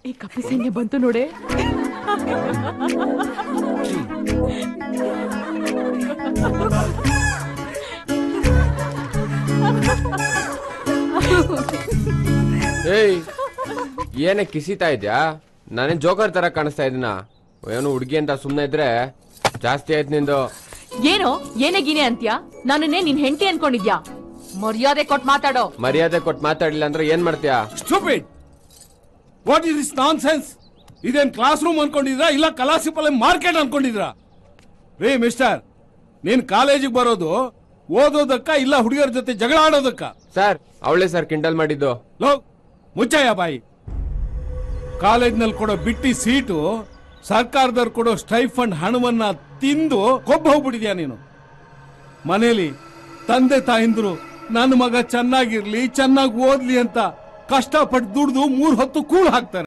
ಈ ಕಪ್ಪಿ ಸೈನ್ಯ ಬಂತು ನೋಡೆ. ಏಯ್, ಏನೇ ಕಿಸಿತಾ ಇದ್ಯಾ? ನಾನೇನ್ ಜೋಕರ್ ತರ ಕಾಣಿಸ್ತಾ ಇದೀನ? ಏನು ಹುಡುಗಿ ಅಂತ ಸುಮ್ನೆ ಇದ್ರೆ ಜಾಸ್ತಿ ಆಯ್ತು ನಿಂದು. ಏನೋ ಏನೇ ಗೀನೆ ಅಂತ್ಯಾ? ನಾನನ್ನೇ ನಿನ್ ಹೆಂಡತಿ ಅನ್ಕೊಂಡಿದ್ಯಾ? ಮರ್ಯಾದೆ ಕೊಟ್ ಮಾತಾಡೋ. ಮರ್ಯಾದೆ ಕೊಟ್ಟು ಮಾತಾಡ್ಲಿಲ್ಲ ಅಂದ್ರೆ ಏನ್ ಮಾಡ್ತೀಯಾ? Stupid! What is this nonsense? ಇದೇನ್ ಕ್ಲಾಸ್ ರೂಮ್ ಅನ್ಕೊಂಡಿದ್ರಾ ಇಲ್ಲ ಕಲಾಸಿಪಲ್ ಮಾರ್ಕೆಟ್ ಅನ್ಕೊಂಡಿದ್ರಾ? ರೇ ಮಿಸ್ಟರ್, ನೀನ್ ಕಾಲೇಜಿಗೆ ಬರೋದು ಓದೋದಕ್ಕ ಇಲ್ಲ ಹುಡುಗಿಯರ ಜೊತೆ ಜಗಳ ಆಡೋದಕ್ಕ? ಸರ್, ಅವಳೇ ಸರ್ ಕಿಂಡಲ್ ಮಾಡಿದ್ದು. ಲೋ, ಮುಚ್ಚಯ್ಯ ಬಾಯಿ. ಕಾಲೇಜ್ನಲ್ಲಿ ಕೊಡೋ ಬಿಟ್ಟಿ ಸೀಟು, ಸರ್ಕಾರದವ್ರು ಕೊಡೋ ಸ್ಟೈಫಂಡ್ ಹಣವನ್ನ ತಿಂದು ಕೊಬ್ಬ ಹೋಗ್ಬಿಟ್ಟಿದ್ಯಾ ನೀನು. ಮನೇಲಿ ತಂದೆ ತಾಯಿಂದ್ರು ನನ್ನ ಮಗ ಚೆನ್ನಾಗಿರ್ಲಿ, ಚೆನ್ನಾಗಿ ಓದ್ಲಿ ಅಂತ ಕಷ್ಟಪಟ್ಟು ದುಡ್ದು 3 ಹೊತ್ತು ಕೂಳು ಹಾಕ್ತಾರೆ.